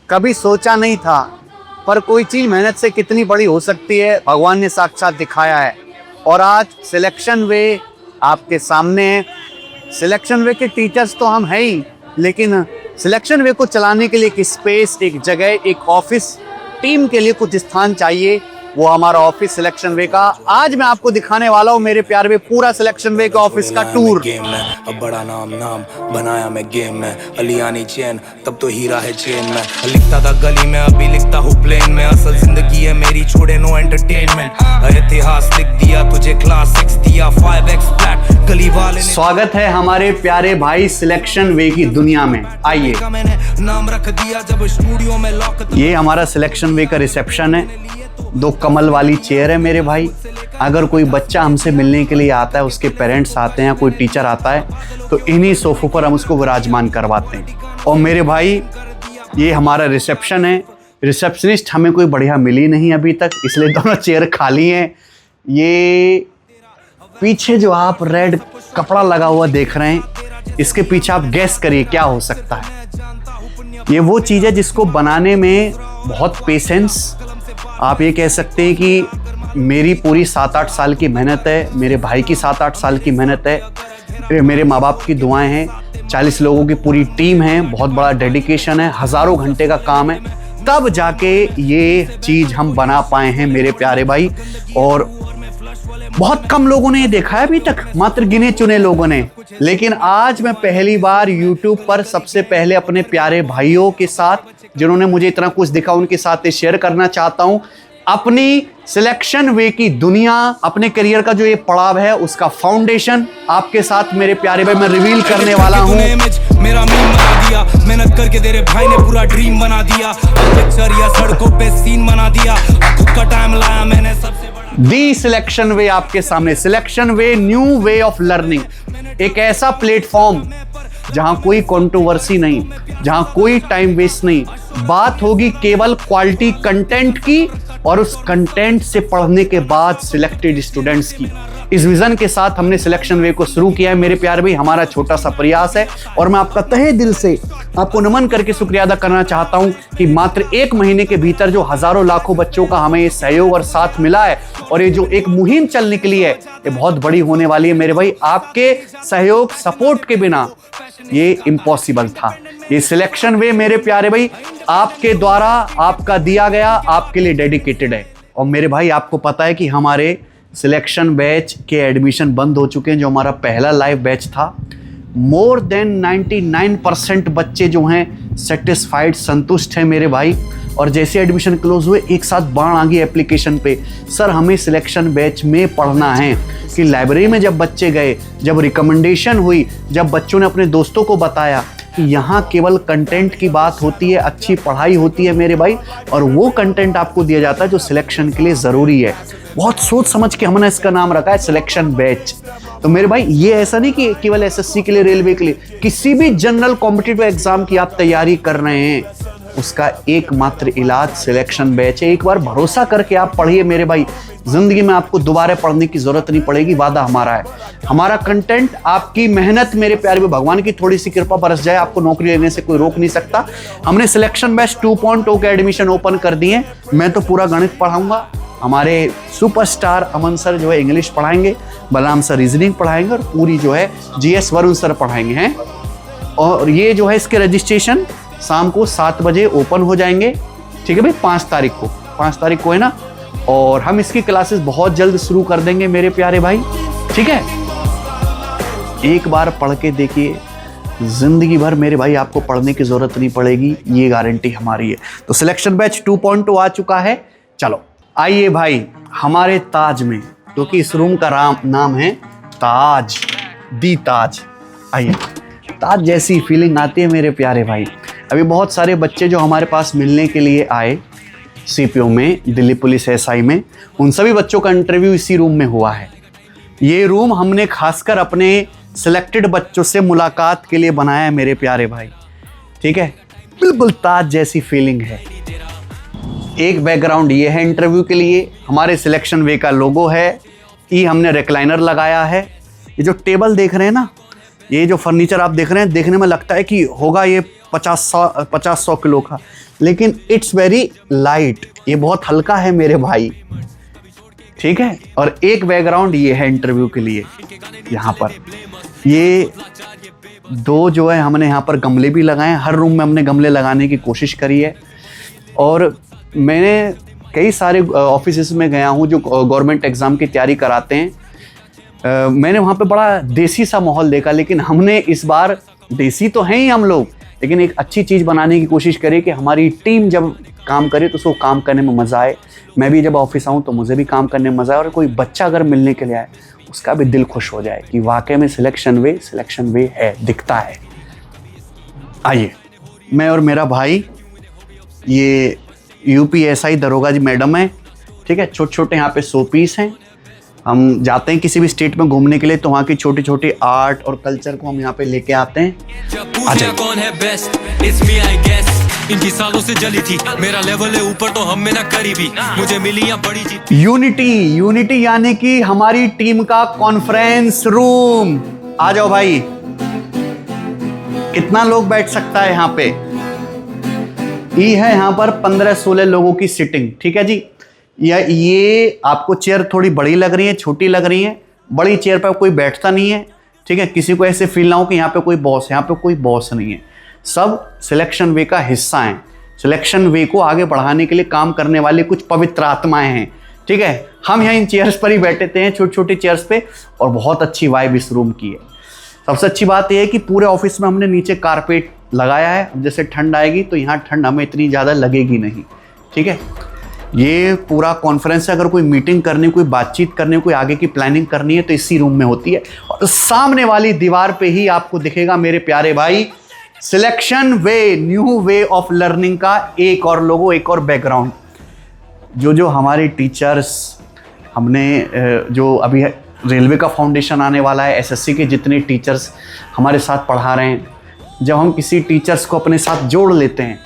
कभी सोचा नहीं था, पर कोई चीज़ मेहनत से कितनी बड़ी हो सकती है भगवान ने साक्षात दिखाया है। और आज सिलेक्शन वे आपके सामने है। सिलेक्शन वे के टीचर्स तो हम हैं ही, लेकिन सिलेक्शन वे को चलाने के लिए एक स्पेस, एक जगह, एक ऑफिस, टीम के लिए कुछ स्थान चाहिए। वो हमारा ऑफिस सिलेक्शन वे का आज मैं आपको दिखाने वाला हूँ मेरे प्यार में, पूरा सिलेक्शन वे का ऑफिस का टूर। गेम में अब बड़ा नाम बनाया मैं गेम में, अलियानी चैन तब तो हीरा है चेन में। लिखता था गली में अभी लिखता हूँ प्लेन में, असल जिंदगी है मेरी छोड़े नो एंटरटेनमेंट। इतिहास लिख दिया तुझे क्लास 6 दिया 5x फ्लैट गली वाले। स्वागत है हमारे प्यारे भाई सिलेक्शन वे की दुनिया में। आइए, नाम रख दिया जब स्टूडियो में लॉक। ये हमारा सिलेक्शन वे का रिसेप्शन है। 2 कमल वाली चेयर है मेरे भाई। अगर कोई बच्चा हमसे मिलने के लिए आता है, उसके पेरेंट्स आते हैं, कोई टीचर आता है, तो इन्हीं सोफों पर हम उसको विराजमान करवाते हैं। और मेरे भाई ये हमारा रिसेप्शन है। रिसेप्शनिस्ट हमें कोई बढ़िया मिली नहीं अभी तक, इसलिए दोनों चेयर खाली हैं। ये पीछे जो आप रेड कपड़ा लगा हुआ देख रहे हैं, इसके पीछे आप गैस करिए क्या हो सकता है। ये वो चीज़ है जिसको बनाने में बहुत पेशेंस, आप ये कह सकते हैं कि मेरी पूरी 7-8 साल की मेहनत है, मेरे भाई की 7-8 साल की मेहनत है, मेरे माँ बाप की दुआएं हैं, 40 लोगों की पूरी टीम है, बहुत बड़ा डेडिकेशन है, हज़ारों घंटे का काम है, तब जाके ये चीज़ हम बना पाए हैं मेरे प्यारे भाई। और बहुत कम लोगों ने ये देखा है अभी तक, मात्र गिने चुने लोगों ने। लेकिन आज मैं पहली बार YouTube पर सबसे पहले अपने प्यारे भाइयों के साथ, जिन्होंने मुझे इतना कुछ दिखा, उनके साथ ये शेयर करना चाहता हूं अपनी सिलेक्शन वे की दुनिया, अपने करियर का जो ये पड़ाव है उसका फाउंडेशन आपके साथ मेरे प्यारे भाई मैं रिवील करने वाला हूं। मेरा मीम बना दिया, मेहनत करके तेरे भाई ने पूरा ड्रीम बना दिया, पिक्चर या सड़कों पे सीन बना दिया, खुद का टाइम लाया मैंने सबसे बड़ा। दी सिलेक्शन वे आपके सामने, selection way new way of learning, एक ऐसा प्लेटफॉर्म जहां कोई कंट्रोवर्सी नहीं, जहां कोई टाइम वेस्ट नहीं, बात होगी केवल क्वालिटी कंटेंट की और उस कंटेंट से पढ़ने के बाद सिलेक्टेड स्टूडेंट्स की। इस विजन के साथ हमने सिलेक्शन वे को शुरू किया है मेरे प्यारे भाई। हमारा छोटा सा प्रयास है और मैं आपका तहे दिल से आपको नमन करके शुक्रिया अदा करना चाहता हूं कि मात्र 1 महीने के भीतर जो हजारों लाखों बच्चों का हमें ये सहयोग और साथ मिला है, और ये जो एक मुहिम चल निकली है, ये बहुत बड़ी होने वाली है मेरे भाई। आपके सहयोग सपोर्ट के बिना ये इम्पॉसिबल था। ये सिलेक्शन वे मेरे प्यारे भाई आपके द्वारा, आपका दिया गया, आपके लिए डेडिकेटेड है। और मेरे भाई आपको पता है कि हमारे सिलेक्शन बैच के एडमिशन बंद हो चुके हैं। जो हमारा पहला लाइव बैच था, मोर देन 99% बच्चे जो हैं सेटिस्फाइड, संतुष्ट हैं मेरे भाई। और जैसे एडमिशन क्लोज हुए, एक साथ बाढ़ आ गई एप्लीकेशन पे, सर हमें सिलेक्शन बैच में पढ़ना है। कि लाइब्रेरी में जब बच्चे गए, जब रिकमेंडेशन हुई, जब बच्चों ने अपने दोस्तों को बताया कि यहाँ केवल कंटेंट की बात होती है, अच्छी पढ़ाई होती है मेरे भाई, और वो कंटेंट आपको दिया जाता है जो सिलेक्शन के लिए ज़रूरी है। बहुत सोच समझ के हमने इसका नाम रखा है सिलेक्शन बैच। तो मेरे भाई ये ऐसा नहीं कि केवल एसएससी के लिए, रेलवे के लिए, किसी भी जनरल कॉम्पिटिटिव एग्जाम की आप तैयारी कर रहे हैं, उसका एकमात्र इलाज सिलेक्शन बैच है। एक बार भरोसा करके आप पढ़िए मेरे भाई, जिंदगी में आपको दोबारा पढ़ने की जरूरत नहीं पड़ेगी, वादा हमारा है। हमारा कंटेंट, आपकी मेहनत मेरे प्यारे में, भगवान की थोड़ी सी कृपा बरस जाए, आपको नौकरी लेने से कोई रोक नहीं सकता। हमने सिलेक्शन बैच 2.0 के एडमिशन ओपन कर दिए। मैं तो पूरा गणित पढ़ाऊंगा, हमारे सुपरस्टार अमन सर जो है इंग्लिश पढ़ाएंगे, बलराम सर रीजनिंग पढ़ाएंगे, और पूरी जो है जीएस वरुण सर पढ़ाएंगे हैं। और ये जो है इसके रजिस्ट्रेशन शाम को 7 बजे ओपन हो जाएंगे, ठीक है भाई, 5 तारीख को है ना। और हम इसकी क्लासेस बहुत जल्द शुरू कर देंगे मेरे प्यारे भाई, ठीक है। एक बार पढ़ के देखिए, जिंदगी भर मेरे भाई आपको पढ़ने की जरूरत नहीं पड़ेगी, ये गारंटी हमारी है। तो सिलेक्शन बैच 2.0 आ चुका है। चलो आइए भाई हमारे ताज में, क्योंकि इस रूम का नाम है ताज, दी ताज। आइए, ताज जैसी फीलिंग आती है मेरे प्यारे भाई। अभी बहुत सारे बच्चे जो हमारे पास मिलने के लिए आए सीपीओ में, दिल्ली पुलिस एसआई में, उन सभी बच्चों का इंटरव्यू इसी रूम में हुआ है। ये रूम हमने खासकर अपने सिलेक्टेड बच्चों से मुलाकात के लिए बनाया है मेरे प्यारे भाई, ठीक है। बिल्कुल ताज जैसी फीलिंग है। एक बैकग्राउंड ये है इंटरव्यू के लिए, हमारे सिलेक्शन वे का लोगो है, ये हमने रिक्लाइनर लगाया है। ये जो टेबल देख रहे हैं ना, ये जो फर्नीचर आप देख रहे हैं, देखने में लगता है कि होगा ये 50-100 किलो का, लेकिन इट्स वेरी लाइट, ये बहुत हल्का है मेरे भाई, ठीक है। और एक बैकग्राउंड ये है इंटरव्यू के लिए, यहाँ पर ये दो जो है हमने यहाँ पर गमले भी लगाए हैं, हर रूम में हमने गमले लगाने की कोशिश करी है। और मैंने कई सारे ऑफिस में गया हूँ जो गवर्नमेंट एग्ज़ाम की तैयारी कराते हैं, मैंने वहाँ पे बड़ा देसी सा माहौल देखा, लेकिन हमने इस बार, देसी तो हैं ही हम लोग, लेकिन एक अच्छी चीज़ बनाने की कोशिश करी कि हमारी टीम जब काम करे तो उसको काम करने में मज़ा आए। मैं भी जब ऑफिस आऊँ तो मुझे भी काम करने में मज़ा आए, और कोई बच्चा अगर मिलने के लिए आए उसका भी दिल खुश हो जाए कि वाकई में सिलेक्शन वे है, दिखता है। आइए, मैं और मेरा भाई, ये UPSI दरोगा जी मैडम है, ठीक है। छोटे छोटे यहाँ पे 100 पीस हैं। हम जाते हैं किसी भी स्टेट में घूमने के लिए तो वहाँ की छोटी छोटी आर्ट और कल्चर को हम यहाँ पे लेके आते हैं। कौन है best, it's me I guess, इनकी सालों से जली थी, मेरा लेवल है ऊपर तो हम में ना करीबी, मुझे मिली या बड़ी जीत। यूनिटी यानी कि हमारी टीम का कॉन्फ्रेंस रूम। आ जाओ भाई, कितना लोग बैठ सकता है यहाँ पे? ये है यहाँ पर 15-16 लोगों की सिटिंग, ठीक है जी। या ये आपको चेयर थोड़ी बड़ी लग रही है, छोटी लग रही है? बड़ी चेयर पर कोई बैठता नहीं है, ठीक है। किसी को ऐसे फील ना हो कि यहाँ पे कोई बॉस है, यहाँ पे कोई बॉस नहीं है। सब सिलेक्शन वे का हिस्सा हैं। सिलेक्शन वे को आगे बढ़ाने के लिए काम करने वाले कुछ पवित्र आत्माएं हैं, ठीक है। हम यहाँ इन चेयर्स पर ही बैठे थे, छोटी छोटी चेयर्स पे, और बहुत अच्छी वाइब इस रूम की है। सबसे अच्छी बात यह है कि पूरे ऑफिस में हमने नीचे कारपेट लगाया है। अब जैसे ठंड आएगी तो यहाँ ठंड हमें इतनी ज़्यादा लगेगी नहीं, ठीक है। ये पूरा कॉन्फ्रेंस है, अगर कोई मीटिंग करनी, कोई बातचीत करनी, कोई आगे की प्लानिंग करनी है तो इसी रूम में होती है। और सामने वाली दीवार पे ही आपको दिखेगा मेरे प्यारे भाई, selection way, new way of learning का एक और लोगो, एक और बैकग्राउंड। जो हमारे टीचर्स, हमने जो अभी रेलवे का फाउंडेशन आने वाला है, SSC के जितने टीचर्स हमारे साथ पढ़ा रहे हैं, जब हम किसी टीचर्स को अपने साथ जोड़ लेते हैं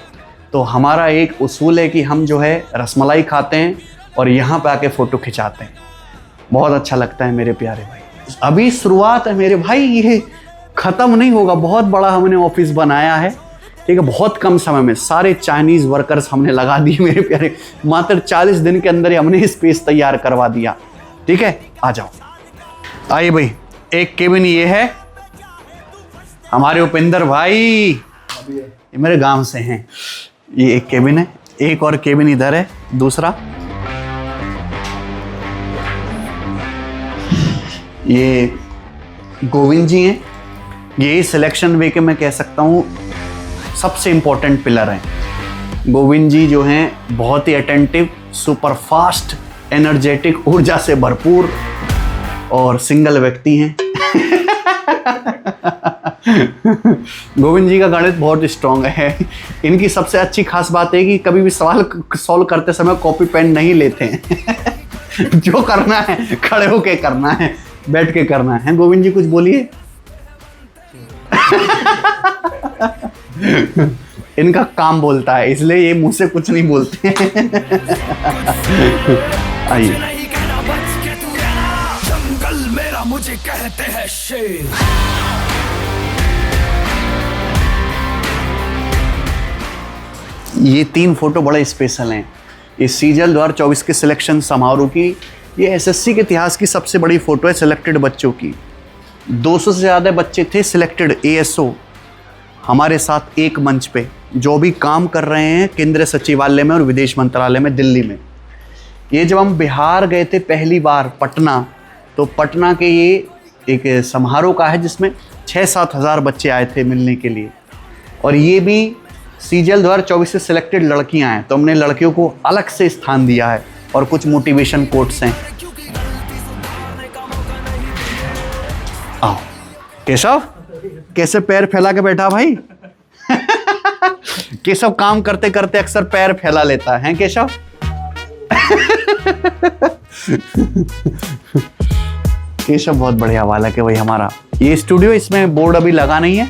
तो हमारा एक उसूल है कि हम जो है रसमलाई खाते हैं और यहाँ पे आके फ़ोटो खिंचाते हैं। बहुत अच्छा लगता है मेरे प्यारे भाई। अभी शुरुआत है मेरे भाई, ये ख़त्म नहीं होगा। बहुत बड़ा हमने ऑफिस बनाया है, ठीक है। बहुत कम समय में सारे चाइनीज़ वर्कर्स हमने लगा दिए मेरे प्यारे, मात्र 40 दिन के अंदर ही हमने स्पेस तैयार करवा दिया, ठीक है। आ जाओ, आइए भाई। एक केबिन ये है हमारे उपेंद्र भाई, ये मेरे गांव से हैं। ये एक केबिन है, एक और केबिन इधर है, दूसरा। ये गोविंद जी हैं, ये सिलेक्शन वे के मैं कह सकता हूँ सबसे इम्पोर्टेंट पिलर हैं। गोविंद जी जो हैं बहुत ही अटेंटिव, सुपर फास्ट, एनर्जेटिक, ऊर्जा से भरपूर और सिंगल व्यक्ति हैं। गोविंद जी का गणित बहुत स्ट्रॉन्ग है। इनकी सबसे अच्छी खास बात है कि कभी भी सवाल सॉल्व करते समय कॉपी पेन नहीं लेते हैं। जो करना है खड़े होके करना है, बैठ के करना है। गोविंद जी कुछ बोलिए। इनका काम बोलता है, इसलिए ये मुंह से कुछ नहीं बोलते हैं। आइए, जंगल मेरा मुझे कहते हैं शेर। ये 3 फोटो बड़े स्पेशल हैं। ये सीजल 2024 के सिलेक्शन समारोह की, ये SSC के इतिहास की सबसे बड़ी फ़ोटो है सिलेक्टेड बच्चों की। 200 से ज़्यादा बच्चे थे सिलेक्टेड ASO हमारे साथ एक मंच पे, जो भी काम कर रहे हैं केंद्रीय सचिवालय में और विदेश मंत्रालय में दिल्ली में। ये जब हम बिहार गए थे पहली बार पटना, तो पटना के ये एक समारोह का है जिसमें 6-7 हज़ार बच्चे आए थे मिलने के लिए। और ये भी सीजल 2024 से सिलेक्टेड लड़कियां हैं, तो हमने लड़कियों को अलग से स्थान दिया है और कुछ मोटिवेशन कोट्स हैं। आओ केशव, कैसे पैर फैला के बैठा भाई? केशव काम करते करते अक्सर पैर फैला लेता है केशव। केशव बहुत बढ़िया वाला है कि भाई हमारा ये स्टूडियो, इसमें बोर्ड अभी लगा नहीं है,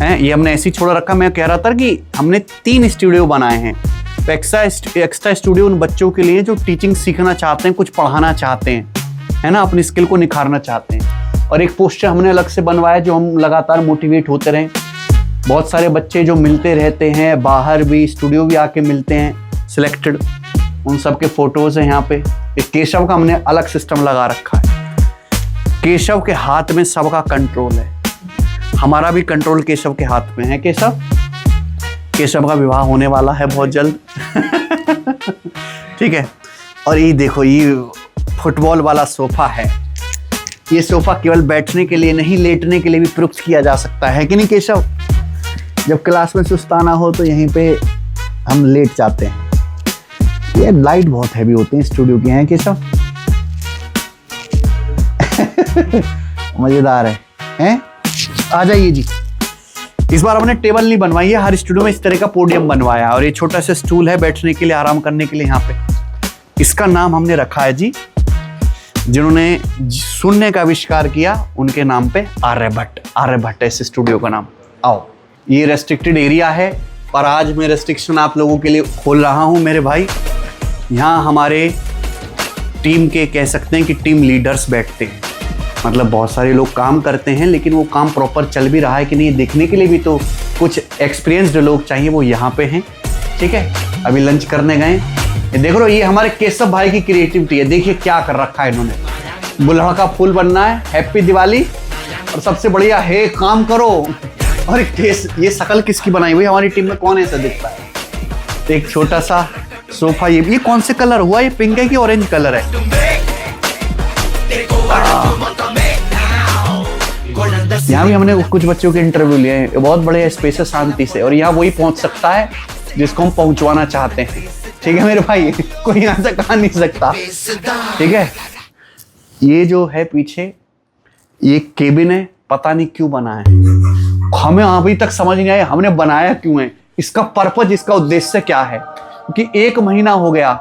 ये हमने ऐसे ही छोड़ रखा। मैं कह रहा था कि हमने 3 स्टूडियो बनाए हैं। तो एक्स्ट्रा स्टूडियो उन बच्चों के लिए जो टीचिंग सीखना चाहते हैं, कुछ पढ़ाना चाहते हैं, है ना, अपनी स्किल को निखारना चाहते हैं। और एक पोस्टर हमने अलग से बनवाया जो हम लगातार मोटिवेट होते रहें। बहुत सारे बच्चे जो मिलते रहते हैं, बाहर भी स्टूडियो भी आके मिलते हैं, सिलेक्टेड, उन सब के फोटोज़ हैं यहाँ पे। एक केशव का हमने अलग सिस्टम लगा रखा है। केशव के हाथ में सबका कंट्रोल है, हमारा भी कंट्रोल केशव के हाथ में है। केशव का विवाह होने वाला है बहुत जल्द। ठीक है। और ये देखो, ये फुटबॉल वाला सोफा है। ये सोफा केवल बैठने के लिए नहीं, लेटने के लिए भी प्रयुक्त किया जा सकता है कि नहीं केशव? जब क्लास में सुस्ताना हो तो यहीं पे हम लेट जाते हैं। ये लाइट बहुत हैवी होती है स्टूडियो की, हैं केशव? मजेदार है, हैं? आ जाइए जी। इस बार हमने टेबल नहीं बनवाई है, हर स्टूडियो में इस तरह का पोडियम बनवाया। और ये छोटा सा स्टूल है बैठने के लिए, आराम करने के लिए यहाँ पे। इसका नाम हमने रखा है जी, जिन्होंने शून्य का आविष्कार किया उनके नाम पे, आर्यभट्ट। आर्यभट्ट है इस स्टूडियो का नाम। आओ, ये रेस्ट्रिक्टेड एरिया है, पर आज मैं रेस्ट्रिक्शन आप लोगों के लिए खोल रहा हूँ मेरे भाई। यहाँ हमारे टीम के, कह सकते हैं कि टीम लीडर्स बैठते हैं। मतलब बहुत सारे लोग काम करते हैं, लेकिन वो काम प्रॉपर चल भी रहा है कि नहीं देखने के लिए भी तो कुछ एक्सपीरियंस्ड लोग चाहिए, वो यहाँ पे हैं। ठीक है, अभी लंच करने गए। ये देख लो, ये हमारे केशव भाई की क्रिएटिविटी है। देखिए क्या कर रखा है इन्होंने। बुल्हा का फूल बनना है, हैप्पी दिवाली, और सबसे बढ़िया है काम करो। और ये शकल किसकी बनाई हुई? हमारी टीम में कौन ऐसा दिखता है? एक छोटा सा सोफा। ये कौन से कलर हुआ? ये पिंक है कि ऑरेंज कलर है? यहाँ भी हमने कुछ बच्चों के इंटरव्यू लिए हैं। बहुत बड़े स्पेस है, शांति से, और यहाँ वही पहुँच सकता है जिसको हम पहुँचवाना चाहते हैं। ठीक है मेरे भाई, कोई यहाँ से कहा नहीं सकता। ठीक है। ये जो है पीछे, ये केबिन है, पता नहीं क्यों बना है, हमें अभी तक समझ नहीं आया हमने बनाया क्यों है, इसका पर्पज, इसका उद्देश्य क्या है। क्योंकि 1 महीना हो गया,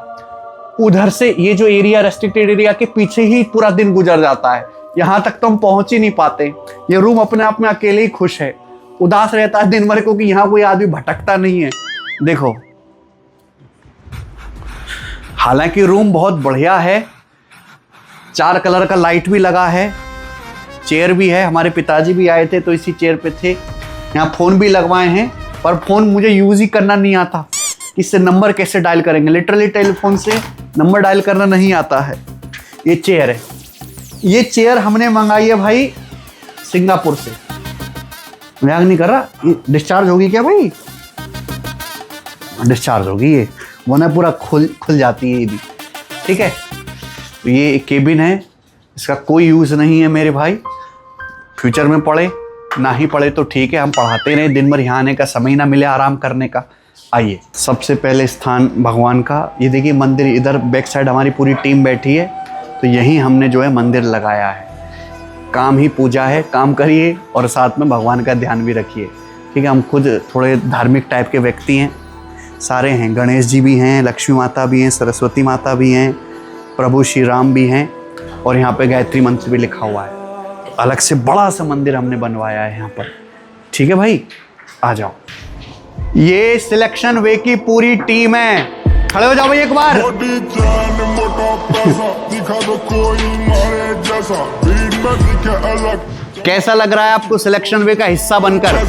उधर से ये जो एरिया, रेस्ट्रिक्टेड एरिया के पीछे ही पूरा दिन गुजर जाता है। यहाँ तक तो हम पहुंच ही नहीं पाते। ये रूम अपने आप में अकेले ही खुश है, उदास रहता है दिन भर, क्योंकि यहाँ कोई आदमी भटकता नहीं है। देखो, हालांकि रूम बहुत बढ़िया है, 4 कलर का लाइट भी लगा है, चेयर भी है। हमारे पिताजी भी आए थे तो इसी चेयर पे थे। यहाँ फ़ोन भी लगवाए हैं, पर फ़ोन मुझे यूज़ ही करना नहीं आता। इससे नंबर कैसे डायल करेंगे? लिटरली टेलीफोन से नंबर डायल करना नहीं आता है। ये चेयर है, ये चेयर हमने मंगाई है भाई सिंगापुर से। मजाक नहीं कर रहा। ये डिस्चार्ज होगी क्या भाई? डिस्चार्ज होगी। ये वो ना पूरा खुल जाती है ये भी। ठीक है। तो ये एक केबिन है, इसका कोई यूज़ नहीं है मेरे भाई। फ्यूचर में पढ़े ना ही पढ़े तो ठीक है, हम पढ़ाते रहे, दिन भर यहाँ आने का समय ना मिले आराम करने का। आइए, सबसे पहले स्थान भगवान का। ये देखिए मंदिर, इधर बैक साइड हमारी पूरी टीम बैठी है, तो यहीं हमने जो है मंदिर लगाया है। काम ही पूजा है, काम करिए और साथ में भगवान का ध्यान भी रखिए। ठीक है। हम खुद थोड़े धार्मिक टाइप के व्यक्ति हैं, सारे हैं। गणेश जी भी हैं, लक्ष्मी माता भी हैं, सरस्वती माता भी हैं, प्रभु श्री राम भी हैं, और यहाँ पे गायत्री मंत्र भी लिखा हुआ है। तो अलग से बड़ा सा मंदिर हमने बनवाया है यहाँ पर। ठीक है भाई, आ जाओ। ये सिलेक्शन वे की पूरी टीम है। खड़े हो जाओ भाई एक बार। कैसा लग रहा है आपको सिलेक्शन वे का हिस्सा बनकर?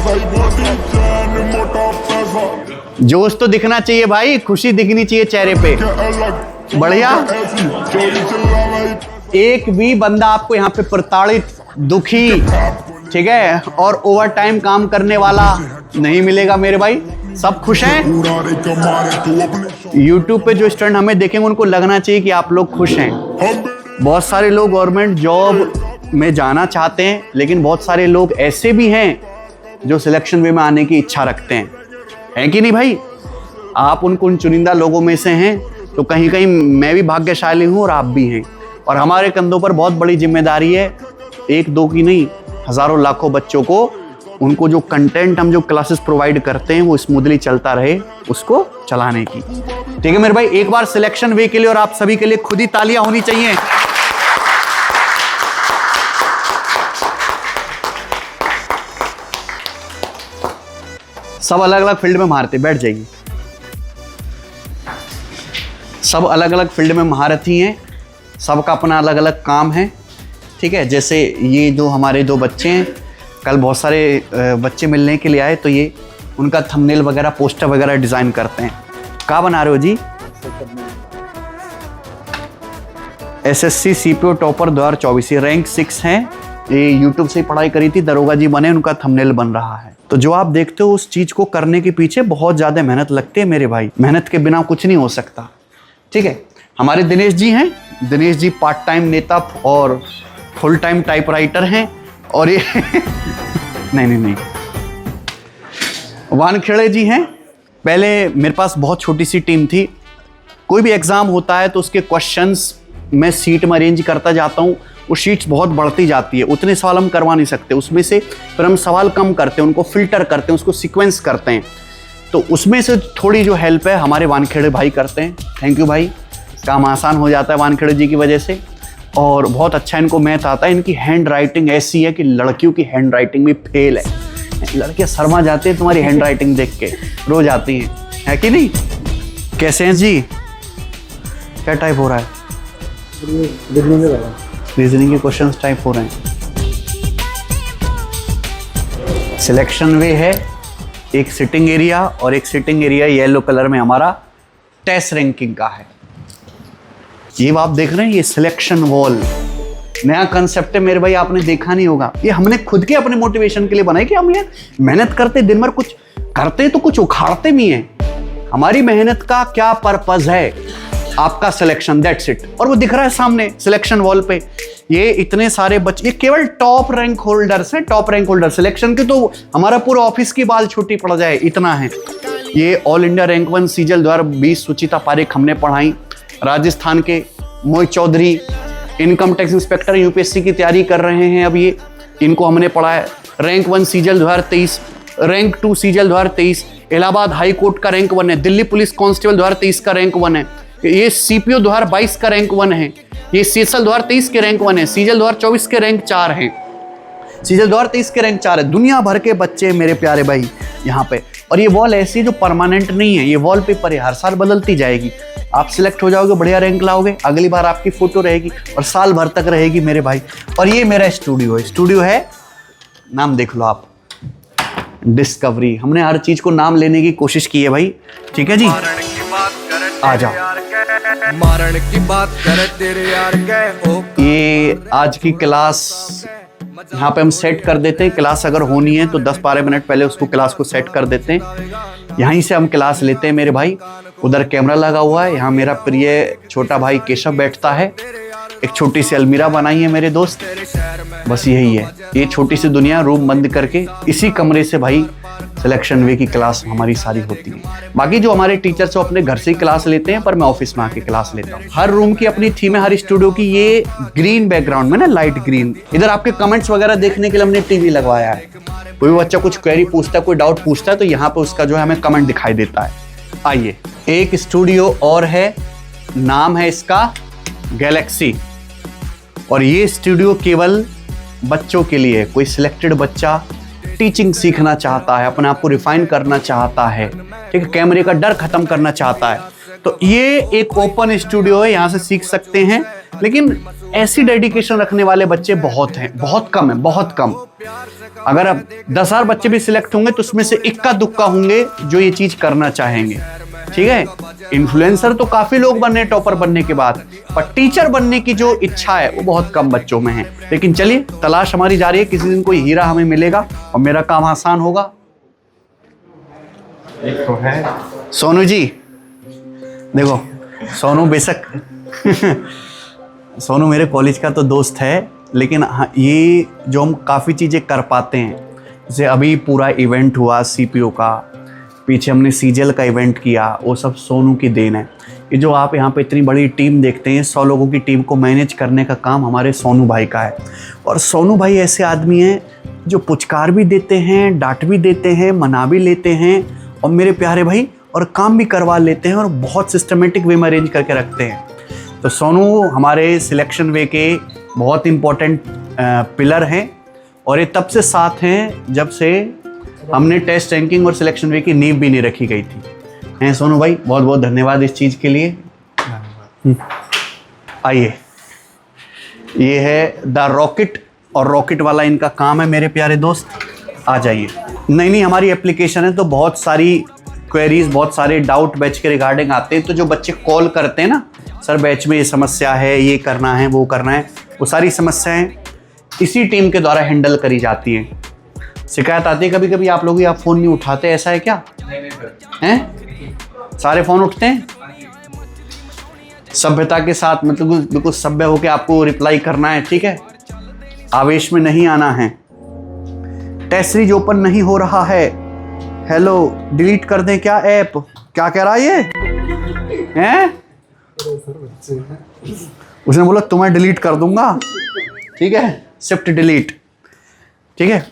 जोश तो दिखना चाहिए भाई, खुशी दिखनी चाहिए चेहरे पे। बढ़िया। एक भी बंदा आपको यहाँ पे प्रताड़ित, दुखी, ठीक है, और ओवर टाइम काम करने वाला नहीं मिलेगा मेरे भाई। सब खुश हैं। YouTube पे जो स्टूडेंट हमें देखेंगे उनको लगना चाहिए कि आप लोग खुश हैं। बहुत सारे लोग गवर्नमेंट जॉब में जाना चाहते हैं, लेकिन बहुत सारे लोग ऐसे भी हैं जो सिलेक्शन वे में आने की इच्छा रखते हैं कि नहीं भाई? आप उन चुनिंदा लोगों में से हैं, तो कहीं कहीं मैं भी भाग्यशाली हूँ और आप भी हैं। और हमारे कंधों पर बहुत बड़ी जिम्मेदारी है, 1-2 की नहीं, हज़ारों लाखों बच्चों को, उनको जो कंटेंट हम जो क्लासेस प्रोवाइड करते हैं वो स्मूथली चलता रहे, उसको चलाने की। ठीक है मेरे भाई, एक बार सिलेक्शन वे के लिए और आप सभी के लिए खुद ही तालियां होनी चाहिए। सब अलग अलग फील्ड में मारते, बैठ जाइए। सब अलग अलग फील्ड में महारथी हैं, सबका अपना अलग अलग काम है। ठीक है। जैसे ये जो हमारे 2 बच्चे हैं, कल बहुत सारे बच्चे मिलने के लिए आए, तो ये उनका थंबनेल वगैरह, पोस्टर वगैरह डिज़ाइन करते हैं। क्या बना रहे हो जी? SSC CPO टॉपर 2024, ये रैंक 6 हैं। ये यूट्यूब से ही पढ़ाई करी थी, दरोगा जी बने, उनका थंबनेल बन रहा है। तो जो आप देखते हो उस चीज़ को करने के पीछे बहुत ज़्यादा मेहनत लगती है मेरे भाई। मेहनत के बिना कुछ नहीं हो सकता, ठीक है। हमारे दिनेश जी हैं, दिनेश जी पार्ट टाइम नेता और फुल टाइम टाइपराइटर हैं। और ये नहीं, वानखेड़े जी हैं। पहले मेरे पास बहुत छोटी सी टीम थी। कोई भी एग्ज़ाम होता है तो उसके क्वेश्चंस मैं सीट में अरेंज करता जाता हूँ। वो शीट्स बहुत बढ़ती जाती है, उतने सवाल हम करवा नहीं सकते, उसमें से फिर हम सवाल कम करते हैं, उनको फिल्टर करते हैं, उसको सीक्वेंस करते हैं। तो उसमें से थोड़ी जो हेल्प है हमारे वानखेड़े भाई करते हैं। थैंक यू भाई, काम आसान हो जाता है वानखेड़े जी की वजह से। और बहुत अच्छा इनको मैथ आता है। इनकी हैंड राइटिंग ऐसी है कि लड़कियों की हैंड राइटिंग भी फेल है। लड़कियाँ शर्मा जाती हैं तुम्हारी हैंड राइटिंग देख के, रो जाती हैं, है कि नहीं? कैसे हैं जी? क्या टाइप हो रहा है? रीजनिंग के क्वेश्चंस टाइप हो रहे हैं। सिलेक्शन वे है, एक सिटिंग एरिया, और एक सिटिंग एरिया येलो कलर में हमारा टेस्ट रैंकिंग का है। ये आप देख रहे हैं, ये सिलेक्शन वॉल नया कंसेप्ट है मेरे भाई, आपने देखा नहीं होगा। ये हमने खुद के अपने मोटिवेशन के लिए बनाई कि हम ये मेहनत करते, दिन भर कुछ करते तो कुछ उखाड़ते भी हैं। हमारी मेहनत का क्या पर्पस है? आपका सिलेक्शन, दैट्स इट। और वो दिख रहा है सामने सिलेक्शन वॉल पे, ये इतने सारे बच्चे, ये केवल टॉप रैंक होल्डर्स हैं, टॉप रैंक होल्डर। सिलेक्शन के तो हमारा पूरा ऑफिस की बाल छुट्टी पड़ जाए, इतना है। ये ऑल इंडिया रैंक 1 सीजल 2020 सुचिता पारेख हमने पढ़ाई। राजस्थान के Mohit Chaudhary income tax inspector UPSC की तैयारी कर रहे हैं अब, ये इनको हमने पढ़ाया। Rank 1 सीजल 2023, rank 2 सीजल 2023, Allahabad high court का रैंक 1 है, दिल्ली पुलिस कांस्टेबल 2023 का रैंक 1 है, ये सीपीओ 2022 का रैंक 1 है, ये सीएसएल 2023 के रैंक 1 है, सीजल 2024 के रैंक 4 हैं, सीजल 2023 के रैंक 4 है। दुनिया भर के बच्चे मेरे प्यारे भाई यहाँ पे। और ये वॉल ऐसी जो परमानेंट नहीं है, ये वॉलपेपर है, हर साल बदलती जाएगी। आप सिलेक्ट हो जाओगे, बढ़िया रैंक लाओगे, अगली बार आपकी फोटो रहेगी और साल भर तक रहेगी मेरे भाई। और ये मेरा स्टूडियो है, स्टूडियो है, नाम देख लो आप, डिस्कवरी। हमने हर चीज को नाम लेने की कोशिश की है भाई, ठीक है जी। आ जाओ, मारण की बात करे तेरे यार के। ये आज की क्लास यहाँ पे हम सेट कर देते हैं। क्लास अगर होनी है तो 10-12 मिनट पहले उसको क्लास को सेट कर देते हैं। यहीं से हम क्लास लेते हैं मेरे भाई। उधर कैमरा लगा हुआ है, यहाँ मेरा प्रिय छोटा भाई केशव बैठता है। एक छोटी सी अलमीरा बनाई है मेरे दोस्त, बस यही है। ये छोटी सी दुनिया, रूम बंद करके इसी कमरे से भाई सिलेक्शन वे की क्लास हमारी सारी होती है। बाकी जो हमारे टीचर्स वो अपने घर से ही क्लास लेते हैं, पर मैं ऑफिस में आके क्लास लेता हूँ। हर रूम की अपनी थीम है, हर स्टूडियो की। ये ग्रीन बैकग्राउंड में ना, लाइट ग्रीन। इधर आपके कमेंट्स वगैरह देखने के लिए हमने टीवी लगवाया है। कोई बच्चा कुछ क्वेरी पूछता है, कोई डाउट पूछता है, तो यहाँ पे उसका जो है हमें कमेंट दिखाई देता है। आइए, एक स्टूडियो और है, नाम है इसका गैलेक्सी। और ये स्टूडियो केवल बच्चों के लिए है। कोई सिलेक्टेड बच्चा टीचिंग सीखना चाहता है, अपने आप को रिफाइन करना चाहता है, ठीक है, कैमरे का डर खत्म करना चाहता है, तो ये एक ओपन स्टूडियो है, यहाँ से सीख सकते हैं। लेकिन ऐसी डेडिकेशन रखने वाले बच्चे बहुत हैं, बहुत कम है, बहुत कम। अगर अब 10,000 बच्चे भी सिलेक्ट होंगे तो उसमें से इक्का दुक्का होंगे जो ये चीज करना चाहेंगे, ठीक है। इन्फ्लुएंसर तो काफी लोग बन रहे हैं टॉपर बनने के बाद, पर टीचर बनने की जो इच्छा है वो बहुत कम बच्चों में है। लेकिन चलिए, तलाश हमारी जारी है, किसी दिन कोई हीरा हमें मिलेगा और मेरा काम आसान होगा। एक तो है सोनू जी, देखो सोनू बेशक सोनू मेरे कॉलेज का तो दोस्त है, लेकिन हाँ, ये जो हम काफ़ी चीज़ें कर पाते हैं, जैसे अभी पूरा इवेंट हुआ सीपीओ का, पीछे हमने सीजल का इवेंट किया, वो सब सोनू की देन है। ये जो आप यहाँ पे इतनी बड़ी टीम देखते हैं, 100 लोगों की टीम को मैनेज करने का काम हमारे सोनू भाई का है। और सोनू भाई ऐसे आदमी हैं जो पुचकार भी देते हैं, डांट भी देते हैं, मना भी लेते हैं, और मेरे प्यारे भाई और काम भी करवा लेते हैं, और बहुत सिस्टमेटिक वे में अरेंज करके रखते हैं। तो सोनू हमारे सिलेक्शन वे के बहुत इम्पोर्टेंट पिलर हैं, और ये तब से साथ हैं जब से हमने टेस्ट रैंकिंग और सिलेक्शन वे की नींव भी नहीं रखी गई थी। हैं सोनू भाई, बहुत बहुत धन्यवाद इस चीज़ के लिए। आइए, ये है द रॉकेट, और रॉकेट वाला इनका काम है मेरे प्यारे दोस्त। आ जाइए। नहीं, हमारी एप्लीकेशन है तो बहुत सारी क्वेरीज, बहुत सारे डाउट बैच के रिगार्डिंग आते हैं। तो जो बच्चे कॉल करते हैं ना, सर बैच में ये समस्या है, ये करना है, वो करना है, वो सारी समस्याएं इसी टीम के द्वारा हैंडल करी जाती हैं। शिकायत आती है कभी कभी आप लोग, आप फ़ोन नहीं उठाते, ऐसा है क्या? हैं? सारे फ़ोन उठते हैं? सभ्यता के साथ, मतलब बिल्कुल सभ्य होकर आपको रिप्लाई करना है, ठीक है? आवेश में नहीं आना है। टेस्ट सीरीज ओपन नहीं हो रहा है। हेलो, डिलीट कर दें क्या ऐप? क्या कह रहा है ये? हैं? उसने बोला तुम्हें डिलीट कर दूंगा, ठीक है? शिफ्ट डिलीट, ठीक है?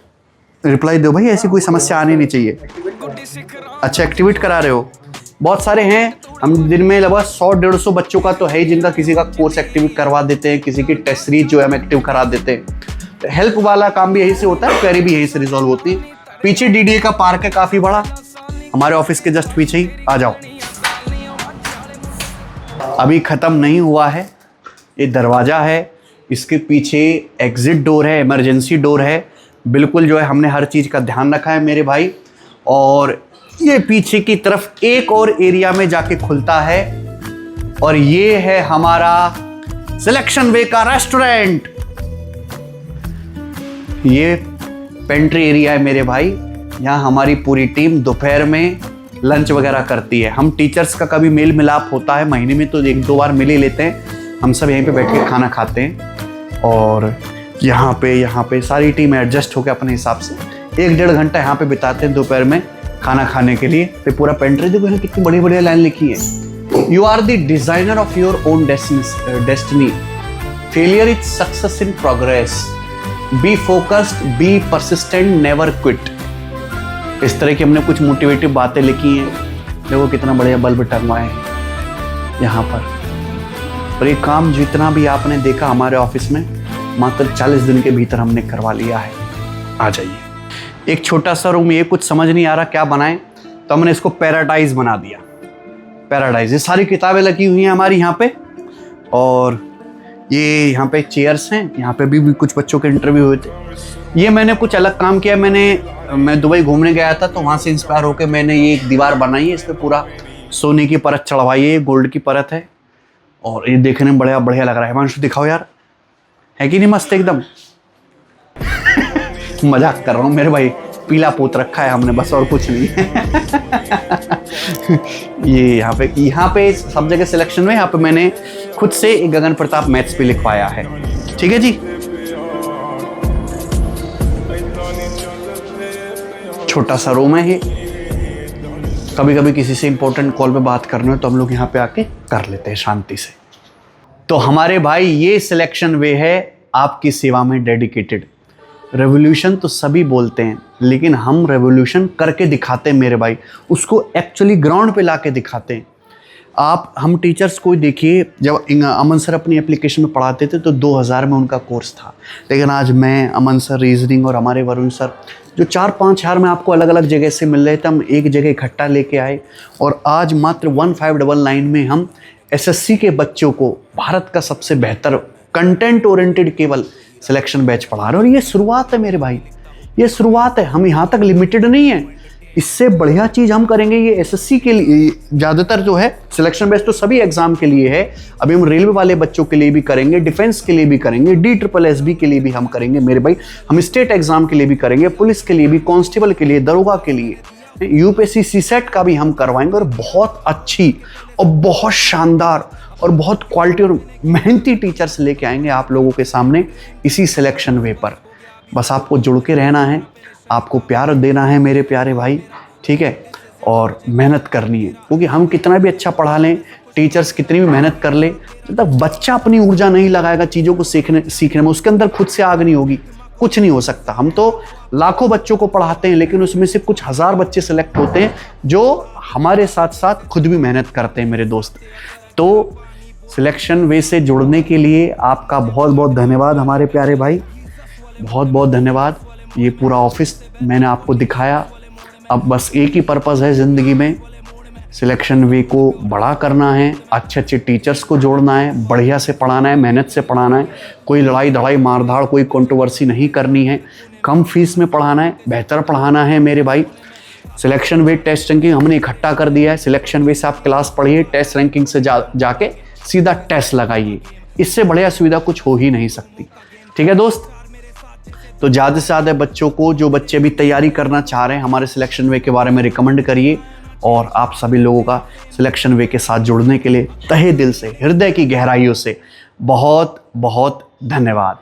रिप्लाई दो भाई, ऐसी कोई समस्या आनी नहीं चाहिए। अच्छा, एक्टिवेट करा रहे हो? बहुत सारे हैं, हम दिन में लगभग 100-150 बच्चों का तो है ही जिनका किसी का कोर्स एक्टिवेट करवा देते हैं, किसी की टेस्ट सीरीज जो है हम एक्टिव करा देते हैं। हेल्प वाला काम भी यहीं से होता है, क्वेरी भी यहीं से रिजॉल्व होती है। पीछे डीडीए का पार्क है काफ़ी बड़ा, हमारे ऑफिस के जस्ट पीछे ही, आ जाओ। अभी ख़त्म नहीं हुआ है, ये दरवाज़ा है, इसके पीछे एग्जिट डोर है, इमरजेंसी डोर है, बिल्कुल जो है हमने हर चीज़ का ध्यान रखा है मेरे भाई। और ये पीछे की तरफ एक और एरिया में जाके खुलता है और ये है हमारा सिलेक्शन वे का रेस्टोरेंट। ये पेंट्री एरिया है मेरे भाई, यहाँ हमारी पूरी टीम दोपहर में लंच वगैरह करती है। हम टीचर्स का कभी मेल मिलाप होता है, महीने में तो 1-2 बार मिल ही लेते हैं। हम सब यहीं पे बैठ के खाना खाते हैं और यहाँ पे सारी टीम एडजस्ट होकर अपने हिसाब से 1-1.5 घंटा यहाँ पे बिताते हैं दोपहर में खाना खाने के लिए। फिर पूरा पेंट्री देखो, यहाँ कितनी बड़ी बढ़िया लाइन लिखी है। You are the designer of your own destiny, failure is success in progress, be focused, be persistent, never quit. इस तरह की हमने कुछ मोटिवेटिव बातें लिखी हैं। देखो कितना बढ़िया बल्ब टंगवाए हैं यहाँ पर। और ये काम जितना भी आपने देखा हमारे ऑफिस में, मात्र 40 दिन के भीतर हमने करवा लिया है। आ जाइए। एक छोटा सा रूम, ये कुछ समझ नहीं आ रहा क्या बनाएं, तो हमने इसको पैराडाइज बना दिया। पैराडाइज, ये सारी किताबें लगी हुई हैं हमारी यहाँ पे, और ये यहाँ पे चेयर्स हैं। यहाँ पे भी कुछ बच्चों के इंटरव्यू हुए थे। ये मैंने कुछ अलग काम किया, मैं दुबई घूमने गया था तो वहाँ से इंस्पायर होकर मैंने ये एक दीवार बनाई है, इस पर पूरा सोने की परत चढ़वाई है, गोल्ड की परत है और ये देखने में बड़ा बढ़िया लग रहा है। हिमांशु दिखाओ यार, है कि नहीं मस्त एकदम? मजाक कर रहा हूँ मेरे भाई, पीला पोत रखा है हमने बस, और कुछ नहीं है। ये यहाँ पे सब जगह सिलेक्शन में, यहाँ पे मैंने खुद से गगन प्रताप मैथ्स पे लिखवाया है। ठीक है जी। छोटा सा रूम है ये, कभी कभी किसी से इंपॉर्टेंट कॉल पे बात करना हो तो हम लोग यहाँ पे आके कर लेते हैं शांति से। तो हमारे भाई ये सिलेक्शन वे है आपकी सेवा में डेडिकेटेड। रेवोल्यूशन तो सभी बोलते हैं, लेकिन हम रेवोल्यूशन करके दिखाते हैं मेरे भाई, उसको एक्चुअली ग्राउंड पे लाके दिखाते हैं। हम टीचर्स को देखिए, जब अमन सर अपनी एप्लीकेशन में पढ़ाते थे तो 2000 में उनका कोर्स था, लेकिन आज मैं, अमन सर रीजनिंग और हमारे वरुण सर जो 4-5 हज़ार में आपको अलग अलग जगह से मिल रहे थे, हम एक जगह इकट्ठा लेके आए और आज मात्र 1599 में हम एसएससी के बच्चों को भारत का सबसे बेहतर कंटेंट ओरिएंटेड केवल सिलेक्शन बैच पढ़ा रहे हैं। और ये शुरुआत है मेरे भाई, ये शुरुआत है, हम यहाँ तक लिमिटेड नहीं है, इससे बढ़िया चीज़ हम करेंगे। ये एसएससी के लिए ज़्यादातर जो है सिलेक्शन बैच तो सभी एग्जाम के लिए है, अभी हम रेलवे वाले बच्चों के लिए भी करेंगे, डिफेंस के लिए भी करेंगे, DSSB के लिए भी हम करेंगे मेरे भाई, हम स्टेट एग्जाम के लिए भी करेंगे, पुलिस के लिए भी, कांस्टेबल के लिए, दरोगा के लिए, UPSC CSET का भी हम करवाएंगे। और बहुत अच्छी और बहुत शानदार और बहुत क्वालिटी और मेहनती टीचर्स लेके आएंगे आप लोगों के सामने इसी सिलेक्शन वे पर। बस आपको जुड़ के रहना है, आपको प्यार देना है मेरे प्यारे भाई, ठीक है, और मेहनत करनी है। क्योंकि हम कितना भी अच्छा पढ़ा लें, टीचर्स कितनी भी मेहनत कर ले, जब तक बच्चा अपनी ऊर्जा नहीं लगाएगा चीज़ों को सीखने में, उसके अंदर खुद से आग नहीं होगी, कुछ नहीं हो सकता। हम तो लाखों बच्चों को पढ़ाते हैं, लेकिन उसमें से कुछ हज़ार बच्चे सेलेक्ट होते हैं जो हमारे साथ साथ खुद भी मेहनत करते हैं मेरे दोस्त। तो सिलेक्शन वे से जुड़ने के लिए आपका बहुत बहुत धन्यवाद हमारे प्यारे भाई, बहुत बहुत धन्यवाद। ये पूरा ऑफिस मैंने आपको दिखाया। अब बस एक ही पर्पज़ है ज़िंदगी में, सिलेक्शन वे को बड़ा करना है, अच्छे अच्छे टीचर्स को जोड़ना है, बढ़िया से पढ़ाना है, मेहनत से पढ़ाना है, कोई लड़ाई धड़ाई मारधाड़ कोई कंट्रोवर्सी नहीं करनी है, कम फीस में पढ़ाना है, बेहतर पढ़ाना है मेरे भाई। सिलेक्शन वे टेस्ट रैंकिंग हमने इकट्ठा कर दिया है। सिलेक्शन वे से आप क्लास पढ़िए, टेस्ट रैंकिंग से जाके सीधा टेस्ट लगाइए। इससे बढ़िया सुविधा कुछ हो ही नहीं सकती। ठीक है दोस्त, तो ज़्यादा से ज़्यादा बच्चों को, जो बच्चे भी तैयारी करना चाह रहे हैं, हमारे सिलेक्शन वे के बारे में रिकमेंड करिए। और आप सभी लोगों का सिलेक्शन वे के साथ जुड़ने के लिए तहे दिल से, हृदय की गहराइयों से बहुत बहुत धन्यवाद।